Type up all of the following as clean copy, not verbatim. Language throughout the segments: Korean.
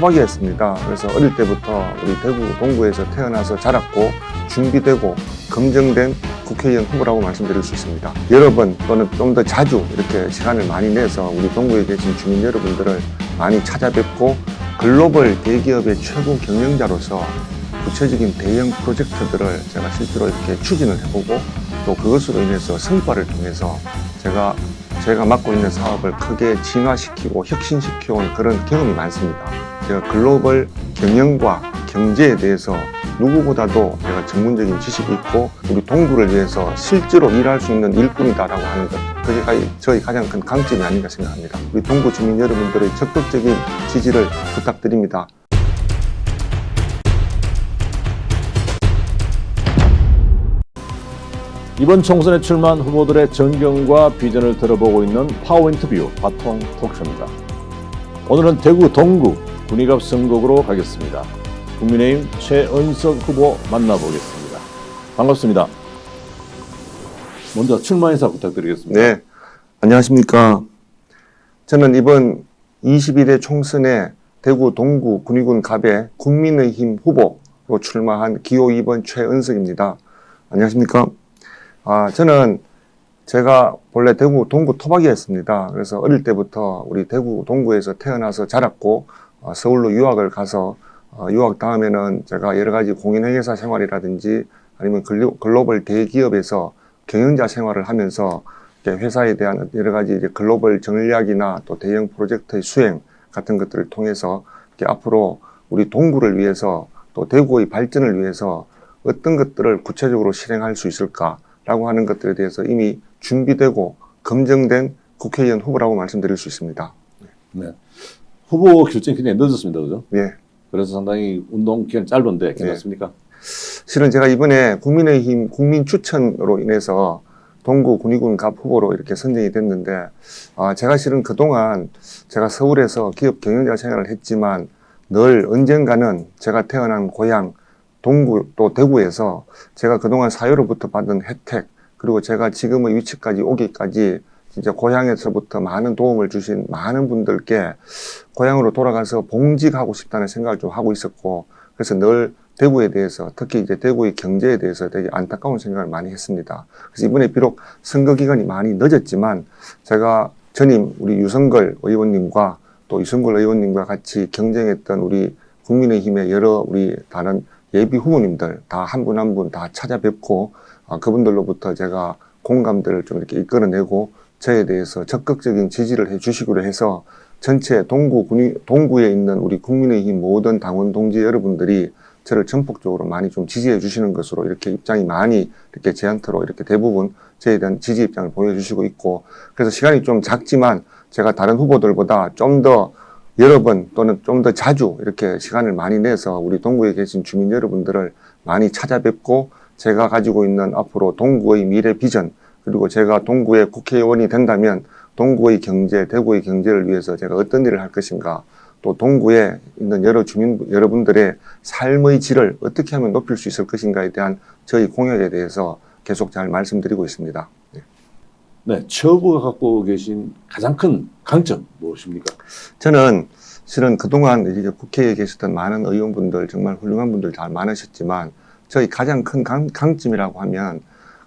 토박이였습니다. 그래서 어릴 때부터 우리 대구 동구에서 태어나서 자랐고 준비되고 검증된 국회의원 후보라고 말씀드릴 수 있습니다. 여러 번 또는 좀 더 자주 이렇게 시간을 많이 내서 우리 동구에 계신 주민 여러분들을 많이 찾아뵙고 글로벌 대기업의 최고 경영자로서 구체적인 대형 프로젝트들을 제가 실제로 이렇게 추진을 해보고 또 그것으로 인해서 성과를 통해서 제가 맡고 있는 사업을 크게 진화시키고 혁신시켜온 그런 경험이 많습니다. 제가 글로벌 경영과 경제에 대해서 누구보다도 제가 전문적인 지식이 있고 우리 동구를 위해서 실제로 일할 수 있는 일꾼이다라고 하는 것, 그게 저희 가장 큰 강점이 아닌가 생각합니다. 우리 동구 주민 여러분들의 적극적인 지지를 부탁드립니다. 이번 총선에 출마한 후보들의 전경과 비전을 들어보고 있는 파워 인터뷰 바통 톡쇼입니다. 오늘은 대구 동구 군의갑 선거구로 가겠습니다. 국민의힘 최은석 후보 만나보겠습니다. 반갑습니다. 먼저 출마 인사 부탁드리겠습니다. 네, 안녕하십니까. 저는 이번 21회 총선에 대구 동구 군의군 갑의 국민의힘 후보로 출마한 기호 2번 최은석입니다. 안녕하십니까. 저는 제가 본래 대구 동구 토박이였습니다. 그래서 어릴 때부터 우리 대구 동구에서 태어나서 자랐고 서울로 유학을 가서 유학 다음에는 제가 여러 가지 공인회계사 생활이라든지 아니면 글로벌 대기업에서 경영자 생활을 하면서 회사에 대한 여러 가지 이제 글로벌 전략이나 또 대형 프로젝트의 수행 같은 것들을 통해서 앞으로 우리 동구를 위해서 또 대구의 발전을 위해서 어떤 것들을 구체적으로 실행할 수 있을까라고 하는 것들에 대해서 이미 준비되고 검증된 국회의원 후보라고 말씀드릴 수 있습니다. 네. 후보 결정이 굉장히 늦었습니다. 그죠? 네. 그래서 상당히 운동 기간이 짧은데 괜찮습니까? 네. 실은 제가 이번에 국민의힘 국민 추천으로 인해서 동구 군의군 갑 후보로 이렇게 선정이 됐는데, 제가 실은 그동안 제가 서울에서 기업 경영자 생활을 했지만 늘 언젠가는 제가 태어난 고향 동구 또 대구에서 제가 그동안 사회로부터 받은 혜택, 그리고 제가 지금의 위치까지 오기까지 진짜 고향에서부터 많은 도움을 주신 많은 분들께 고향으로 돌아가서 봉직하고 싶다는 생각을 좀 하고 있었고, 그래서 늘 대구에 대해서, 특히 이제 대구의 경제에 대해서 되게 안타까운 생각을 많이 했습니다. 그래서 이번에 비록 선거 기간이 많이 늦었지만 제가 전임 우리 유성걸 의원님과 또 유성걸 의원님과 같이 경쟁했던 우리 국민의힘의 여러 우리 다른 예비 후보님들 다 한 분 한 분 다 찾아뵙고 그분들로부터 제가 공감들을 좀 이렇게 이끌어내고 저에 대해서 적극적인 지지를 해 주시기로 해서 전체 동구에 있는 우리 국민의힘 모든 당원 동지 여러분들이 저를 전폭적으로 많이 좀 지지해 주시는 것으로 이렇게 입장이 많이 이렇게 제안터로 이렇게 대부분 저에 대한 지지 입장을 보여주시고 있고, 그래서 시간이 좀 작지만 제가 다른 후보들보다 좀 더 여러 번 또는 좀 더 자주 이렇게 시간을 많이 내서 우리 동구에 계신 주민 여러분들을 많이 찾아뵙고 제가 가지고 있는 앞으로 동구의 미래 비전, 그리고 제가 동구의 국회의원이 된다면 동구의 경제, 대구의 경제를 위해서 제가 어떤 일을 할 것인가, 또 동구에 있는 여러 주민 여러분들의 삶의 질을 어떻게 하면 높일 수 있을 것인가에 대한 저희 공약에 대해서 계속 잘 말씀드리고 있습니다. 네, 최 후보가 갖고 계신 가장 큰 강점 무엇입니까? 저는 실은 그동안 이제 국회에 계셨던 많은 의원분들, 정말 훌륭한 분들 잘 많으셨지만 저희 가장 큰 강점이라고 하면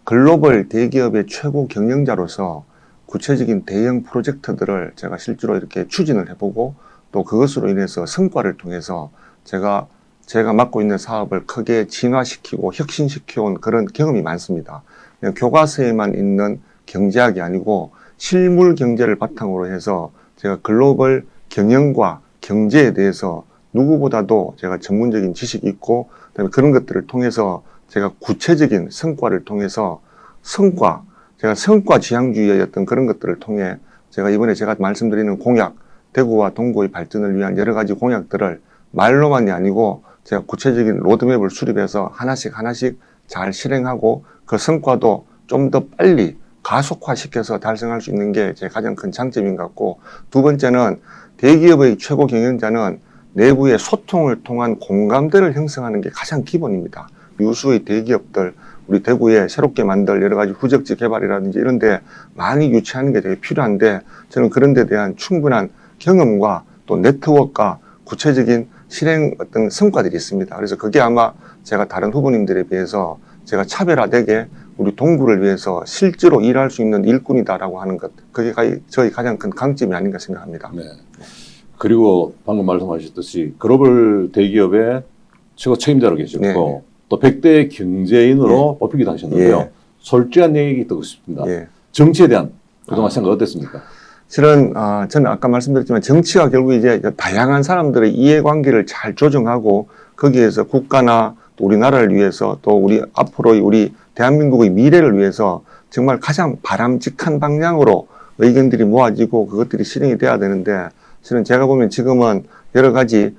글로벌 대기업의 최고 경영자로서 구체적인 대형 프로젝트들을 제가 실제로 이렇게 추진을 해보고 또 그것으로 인해서 성과를 통해서 제가 맡고 있는 사업을 크게 진화시키고 혁신시켜온 그런 경험이 많습니다. 그냥 교과서에만 있는 경제학이 아니고 실물 경제를 바탕으로 해서 제가 글로벌 경영과 경제에 대해서 누구보다도 제가 전문적인 지식이 있고 그다음에 그런 것들을 통해서 제가 구체적인 성과를 통해서 제가 성과 지향주의의 어떤 그런 것들을 통해 제가 이번에 제가 말씀드리는 공약, 대구와 동구의 발전을 위한 여러 가지 공약들을 말로만이 아니고 제가 구체적인 로드맵을 수립해서 하나씩 잘 실행하고 그 성과도 좀 더 빨리 가속화시켜서 달성할 수 있는 게 제 가장 큰 장점인 것 같고, 두 번째는 대기업의 최고 경영자는 내부의 소통을 통한 공감대를 형성하는 게 가장 기본입니다. 유수의 대기업들, 우리 대구에 새롭게 만들 여러 가지 후적지 개발이라든지 이런 데 많이 유치하는 게 되게 필요한데 저는 그런 데 대한 충분한 경험과 또 네트워크가 구체적인 실행 어떤 성과들이 있습니다. 그래서 그게 아마 제가 다른 후보님들에 비해서 제가 차별화되게 우리 동구를 위해서 실제로 일할 수 있는 일꾼이다라고 하는 것, 그게 저희 가장 큰 강점이 아닌가 생각합니다. 네. 그리고 방금 말씀하셨듯이 글로벌 대기업의 최고 책임자로 계셨고 네. 또 100대 경제인으로 뽑히기도 하셨는데요. 예. 솔직한 얘기 듣고 싶습니다. 예. 정치에 대한 그동안 생각 어땠습니까? 실은 저는 아까 말씀드렸지만 정치가 결국 이제 다양한 사람들의 이해관계를 잘 조정하고 거기에서 국가나 또 우리나라를 위해서 또 우리 앞으로의 우리 대한민국의 미래를 위해서 정말 가장 바람직한 방향으로 의견들이 모아지고 그것들이 실행이 돼야 되는데 실은 제가 보면 지금은 여러 가지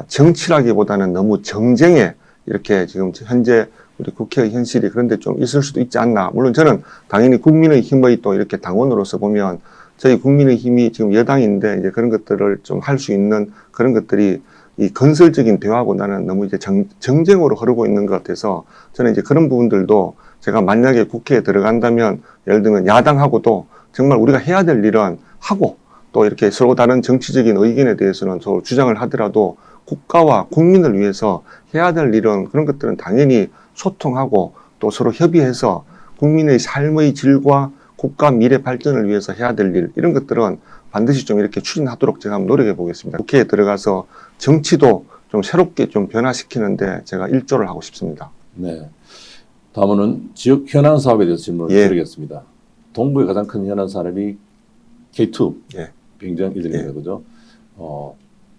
정치라기보다는 너무 정쟁에 이렇게 지금 현재 우리 국회의 현실이 그런데 좀 있을 수도 있지 않나. 물론 저는 당연히 국민의힘의 또 이렇게 당원으로서 보면 저희 국민의힘이 지금 여당인데 이제 그런 것들을 좀 할 수 있는 그런 것들이 이 건설적인 대화보다는 너무 이제 정쟁으로 흐르고 있는 것 같아서 저는 이제 그런 부분들도 제가 만약에 국회에 들어간다면 예를 들면 야당하고도 정말 우리가 해야 될 일은 하고 또 이렇게 서로 다른 정치적인 의견에 대해서는 서로 주장을 하더라도 국가와 국민을 위해서 해야 될 일은 그런 것들은 당연히 소통하고 또 서로 협의해서 국민의 삶의 질과 국가 미래 발전을 위해서 해야 될 일, 이런 것들은 반드시 좀 이렇게 추진하도록 제가 한번 노력해 보겠습니다. 국회에 들어가서 정치도 좀 새롭게 좀 변화시키는데 제가 일조를 하고 싶습니다. 네. 다음은 지역 현안 사업에 대해서 질문을 드리겠습니다. 동부의 가장 큰 현안 사업이 K2 병정 1등입니다. 그죠?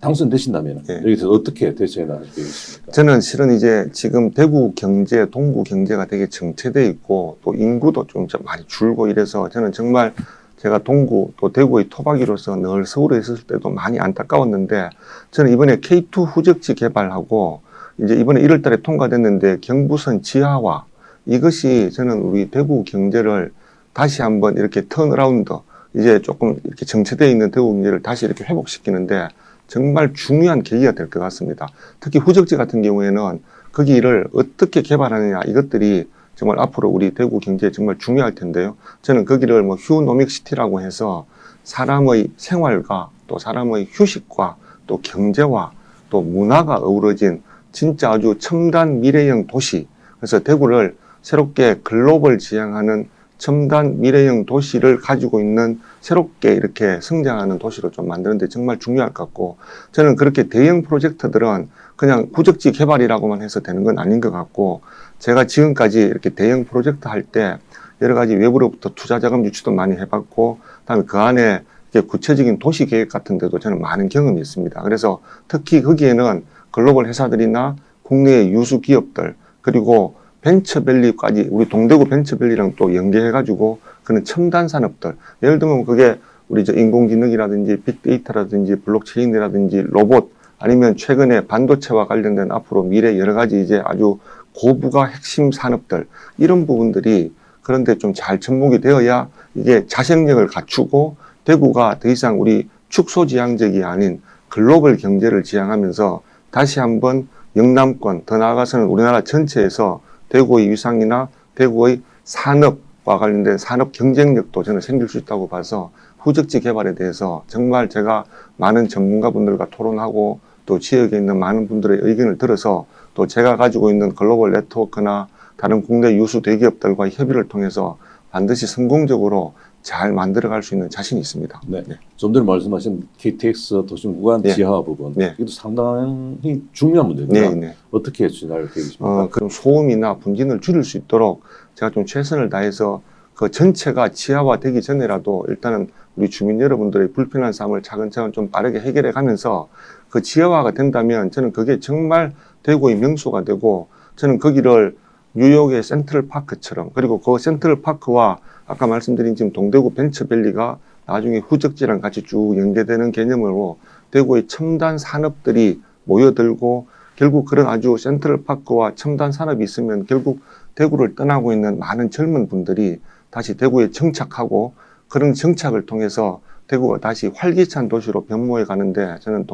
당선되신다면 여기서 어떻게 대처해 나갈 계획이십니까? 저는 실은 이제 지금 대구 경제, 동구 경제가 되게 정체돼 있고 또 인구도 좀 많이 줄고 이래서 저는 정말 제가 동구 또 대구의 토박이로서 늘 서울에 있었을 때도 많이 안타까웠는데 저는 이번에 K2 후적지 개발하고 이제 이번에 1월 달에 통과됐는데 경부선 지하화 이것이 저는 우리 대구 경제를 다시 한번 이렇게 턴어라운드 이제 조금 이렇게 정체되어 있는 대구 경제를 다시 이렇게 회복시키는데 정말 중요한 계기가 될 것 같습니다. 특히 후적지 같은 경우에는 거기를 어떻게 개발하느냐 이것들이 정말 앞으로 우리 대구 경제에 정말 중요할 텐데요. 저는 거기를 뭐 휴노믹시티라고 해서 사람의 생활과 또 사람의 휴식과 또 경제와 또 문화가 어우러진 진짜 아주 첨단 미래형 도시. 그래서 대구를 새롭게 글로벌 지향하는 첨단 미래형 도시를 가지고 있는 새롭게 이렇게 성장하는 도시로 좀 만드는데 정말 중요할 것 같고 저는 그렇게 대형 프로젝트들은 그냥 후적지 개발이라고만 해서 되는 건 아닌 것 같고 제가 지금까지 이렇게 대형 프로젝트 할 때 여러 가지 외부로부터 투자 자금 유치도 많이 해봤고 그다음에 그 안에 구체적인 도시 계획 같은 데도 저는 많은 경험이 있습니다. 그래서 특히 거기에는 글로벌 회사들이나 국내의 유수 기업들 그리고 벤처밸리까지 우리 동대구 벤처밸리랑 또 연계해가지고 그런 첨단 산업들 예를 들면 그게 우리 인공지능이라든지 빅데이터라든지 블록체인이라든지 로봇 아니면 최근에 반도체와 관련된 앞으로 미래 여러 가지 이제 아주 고부가 핵심 산업들 이런 부분들이 그런데 좀 잘 접목이 되어야 이게 자생력을 갖추고 대구가 더 이상 우리 축소지향적이 아닌 글로벌 경제를 지향하면서 다시 한번 영남권 더 나아가서는 우리나라 전체에서 대구의 위상이나 대구의 산업과 관련된 산업 경쟁력도 저는 생길 수 있다고 봐서 후적지 개발에 대해서 정말 제가 많은 전문가분들과 토론하고 또 지역에 있는 많은 분들의 의견을 들어서 또 제가 가지고 있는 글로벌 네트워크나 다른 국내 유수 대기업들과의 협의를 통해서 반드시 성공적으로 잘 만들어갈 수 있는 자신이 있습니다. 네. 좀 전에 말씀하신 KTX 도심 구간 지하 부분 이것도 상당히 중요한 문제입니다. 어떻게 추진할 계획이십니까? 그럼 소음이나 분진을 줄일 수 있도록 제가 좀 최선을 다해서 그 전체가 지하화되기 전에라도 일단은 우리 주민 여러분들의 불편한 삶을 차근차근 좀 빠르게 해결해 가면서 그 지하화가 된다면 저는 그게 정말 대구의 명소가 되고 저는 거기를 뉴욕의 센트럴파크처럼 그리고 그 센트럴파크와 아까 말씀드린 지금 동대구 벤처밸리가 나중에 후적지랑 같이 쭉 연계되는 개념으로 대구의 첨단 산업들이 모여들고 결국 그런 아주 센트럴파크와 첨단 산업이 있으면 결국 대구를 떠나고 있는 많은 젊은 분들이 다시 대구에 정착하고 그런 정착을 통해서 대구가 다시 활기찬 도시로 변모해 가는데 저는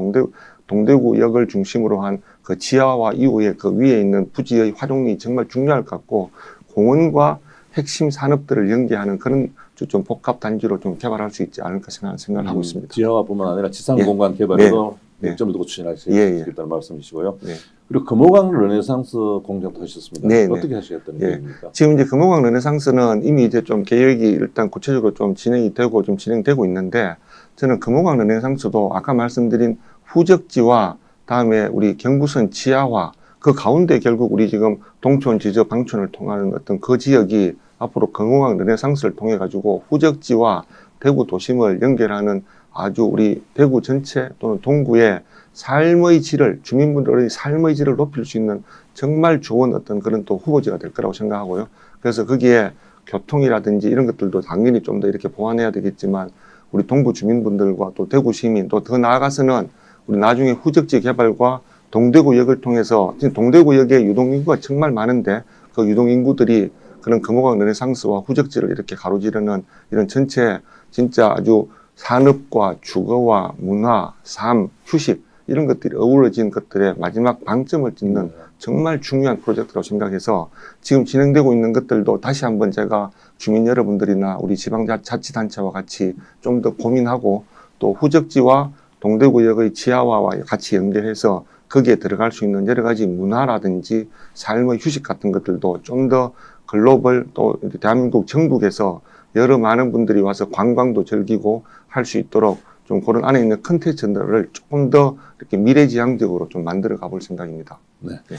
동대구역을 중심으로 한 그 지하와 이후에 그 위에 있는 부지의 활용이 정말 중요할 것 같고 공원과 핵심 산업들을 연계하는 그런 좀 복합 단지로 좀 개발할 수 있지 않을까 생각을 하고 있습니다. 지하화뿐만 아니라 지상 공간 개발에도 쟁점을 두고 추진하시겠다는 예, 예. 말씀이시고요. 네. 그리고 금호강 르네상스 공장도 하셨습니다. 네, 어떻게 네. 하시겠다는 예. 계획입니까? 지금 이제 금호강 르네상스는 이미 이제 좀 계획이 일단 구체적으로 좀 진행이 되고 좀 진행되고 있는데, 저는 금호강 르네상스도 아까 말씀드린 후적지와 다음에 우리 경부선 지하화, 그 가운데 결국 우리 지금 동촌, 지저, 방촌을 통하는 어떤 그 지역이 앞으로 금호강 르네상스를 통해 가지고 후적지와 대구 도심을 연결하는 아주 우리 대구 전체 또는 동구의 삶의 질을, 주민분들의 삶의 질을 높일 수 있는 정말 좋은 어떤 그런 또 후보지가 될 거라고 생각하고요. 그래서 거기에 교통이라든지 이런 것들도 당연히 좀 더 이렇게 보완해야 되겠지만, 우리 동구 주민분들과 또 대구 시민, 또 더 나아가서는 우리 나중에 후적지 개발과 동대구역을 통해서, 지금 동대구역에 유동인구가 정말 많은데 그 유동인구들이 그런 금호강 르네상스와 후적지를 이렇게 가로지르는 이런 전체 진짜 아주 산업과 주거와 문화, 삶, 휴식 이런 것들이 어우러진 것들의 마지막 방점을 찍는 정말 중요한 프로젝트라고 생각해서 지금 진행되고 있는 것들도 다시 한번 제가 주민 여러분들이나 우리 지방자치단체와 같이 좀 더 고민하고, 또 후적지와 동대구역의 지하화와 같이 연결해서 거기에 들어갈 수 있는 여러 가지 문화라든지 삶의 휴식 같은 것들도 좀 더 글로벌, 또 대한민국 전국에서 여러 많은 분들이 와서 관광도 즐기고 할 수 있도록 좀 그런 안에 있는 컨텐츠들을 조금 더 이렇게 미래지향적으로 좀 만들어 가볼 생각입니다. 네. 네.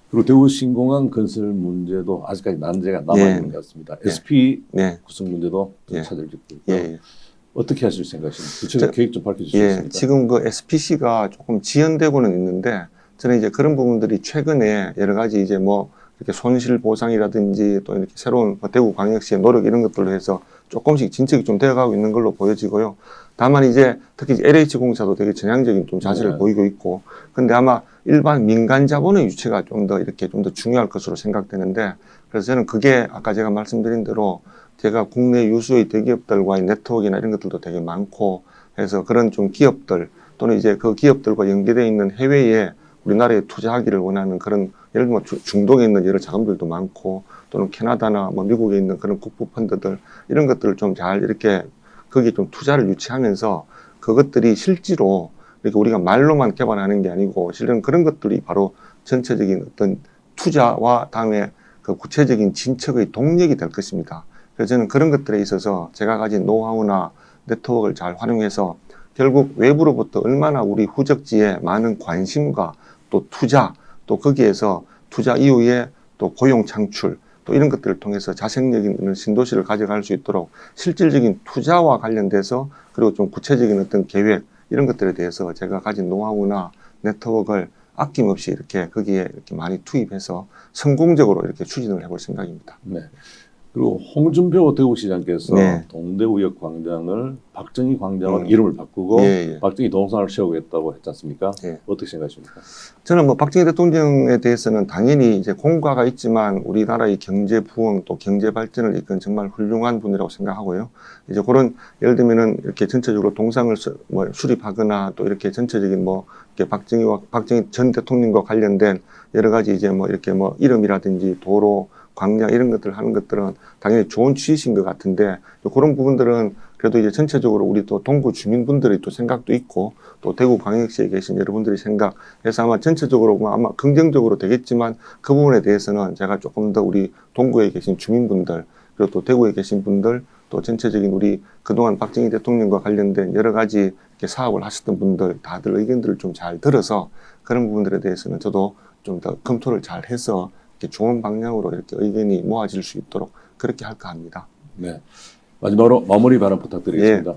그리고 대구 신공항 건설 문제도 아직까지 난제가 남아있는 것 같습니다. 네. SP 네. 구성 문제도 예. 차질되고 있고요. 예. 어떻게 하실 생각이십니까? 구체적 계획 좀 밝혀주시겠습니까? 예. 지금 그 SPC가 조금 지연되고는 있는데, 저는 이제 그런 부분들이 최근에 여러 가지 이제 뭐 이렇게 손실 보상이라든지 또 이렇게 새로운 대구 광역시의 노력 이런 것들로 해서 조금씩 진척이 좀 되어가고 있는 걸로 보여지고요. 다만 이제 특히 LH공사도 되게 전향적인 좀 자세를 네. 보이고 있고, 근데 아마 일반 민간 자본의 유치가 좀 더 이렇게 좀 더 중요할 것으로 생각되는데, 그래서 저는 그게 아까 제가 말씀드린 대로 제가 국내 유수의 대기업들과의 네트워크나 이런 것들도 되게 많고 해서 그런 좀 기업들 또는 이제 그 기업들과 연계되어 있는 해외에 우리나라에 투자하기를 원하는 그런, 예를 들면 중동에 있는 여러 자금들도 많고 또는 캐나다나 뭐 미국에 있는 그런 국부 펀드들 이런 것들을 좀 잘 이렇게 거기에 좀 투자를 유치하면서 그것들이 실제로 이렇게 우리가 말로만 개발하는 게 아니고 실은 그런 것들이 바로 전체적인 어떤 투자와 다음에 그 구체적인 진척의 동력이 될 것입니다. 그래서 저는 그런 것들에 있어서 제가 가진 노하우나 네트워크를 잘 활용해서 결국 외부로부터 얼마나 우리 후적지에 많은 관심과 또 투자, 또 거기에서 투자 이후에 또 고용 창출, 또 이런 것들을 통해서 자생력인 이런 신도시를 가져갈 수 있도록 실질적인 투자와 관련돼서, 그리고 좀 구체적인 어떤 계획 이런 것들에 대해서 제가 가진 노하우나 네트워크를 아낌없이 이렇게 거기에 이렇게 많이 투입해서 성공적으로 이렇게 추진을 해볼 생각입니다. 네. 그리고 홍준표 대구시장께서 네. 동대구역 광장을 박정희 광장으로 이름을 바꾸고 예. 박정희 동상을 세우겠다고 했지 않습니까? 예. 어떻게 생각하십니까? 저는 뭐 박정희 대통령에 대해서는 당연히 이제 공과가 있지만 우리나라의 경제 부흥 또 경제 발전을 이끈 정말 훌륭한 분이라고 생각하고요. 이제 그런 예를 들면은 이렇게 전체적으로 동상을 뭐 수립하거나 또 이렇게 전체적인 뭐 이렇게 박정희 전 대통령과 관련된 여러 가지 이제 뭐 이렇게 뭐 이름이라든지 도로, 광장 이런 것들을 하는 것들은 당연히 좋은 취지인 것 같은데, 또 그런 부분들은 그래도 이제 전체적으로 우리 또 동구 주민분들의 또 생각도 있고 또 대구 광역시에 계신 여러분들의 생각해서 아마 전체적으로 뭐 아마 긍정적으로 되겠지만, 그 부분에 대해서는 제가 조금 더 우리 동구에 계신 주민분들 그리고 또 대구에 계신 분들 또 전체적인 우리 그동안 박정희 대통령과 관련된 여러 가지 이렇게 사업을 하셨던 분들 다들 의견들을 좀 잘 들어서 그런 부분들에 대해서는 저도 좀 더 검토를 잘 해서 좋은 방향으로 이렇게 의견이 모아질 수 있도록 그렇게 할까 합니다. 네. 마지막으로 마무리 발언 부탁드리겠습니다.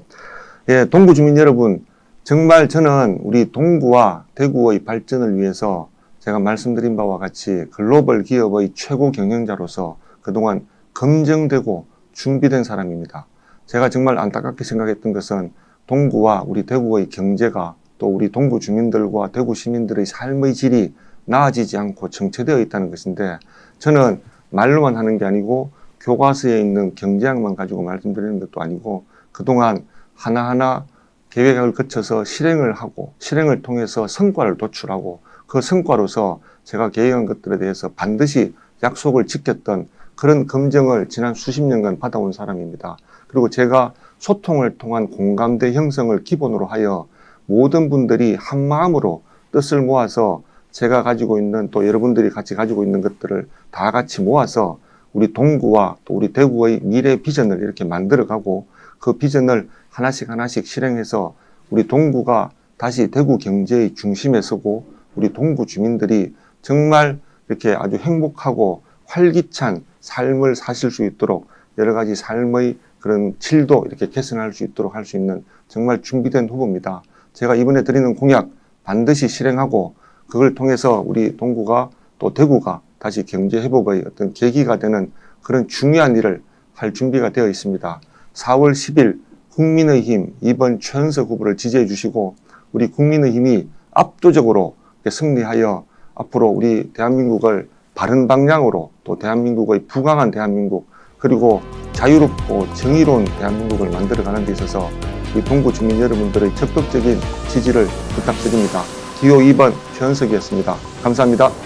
예, 동구 주민 여러분, 정말 저는 우리 동구와 대구의 발전을 위해서 제가 말씀드린 바와 같이 글로벌 기업의 최고 경영자로서 그동안 검증되고 준비된 사람입니다. 제가 정말 안타깝게 생각했던 것은 동구와 우리 대구의 경제가 또 우리 동구 주민들과 대구 시민들의 삶의 질이 나아지지 않고 정체되어 있다는 것인데, 저는 말로만 하는 게 아니고 교과서에 있는 경제학만 가지고 말씀드리는 것도 아니고 그동안 하나하나 계획을 거쳐서 실행을 하고 실행을 통해서 성과를 도출하고 그 성과로서 제가 계획한 것들에 대해서 반드시 약속을 지켰던 그런 검증을 지난 수십 년간 받아온 사람입니다. 그리고 제가 소통을 통한 공감대 형성을 기본으로 하여 모든 분들이 한 마음으로 뜻을 모아서 제가 가지고 있는 또 여러분들이 같이 가지고 있는 것들을 다 같이 모아서 우리 동구와 또 우리 대구의 미래 비전을 이렇게 만들어가고 그 비전을 하나씩 실행해서 우리 동구가 다시 대구 경제의 중심에 서고 우리 동구 주민들이 정말 이렇게 아주 행복하고 활기찬 삶을 사실 수 있도록 여러 가지 삶의 그런 질도 이렇게 개선할 수 있도록 할 수 있는 정말 준비된 후보입니다. 제가 이번에 드리는 공약 반드시 실행하고 그걸 통해서 우리 동구가 또 대구가 다시 경제 회복의 어떤 계기가 되는 그런 중요한 일을 할 준비가 되어 있습니다. 4월 10일 국민의힘 2번 최현석 후보를 지지해 주시고 우리 국민의힘이 압도적으로 승리하여 앞으로 우리 대한민국을 바른 방향으로 또 대한민국의 부강한 대한민국 그리고 자유롭고 정의로운 대한민국을 만들어가는 데 있어서 우리 동구 주민 여러분들의 적극적인 지지를 부탁드립니다. 기호 2번 최현석이었습니다. 감사합니다.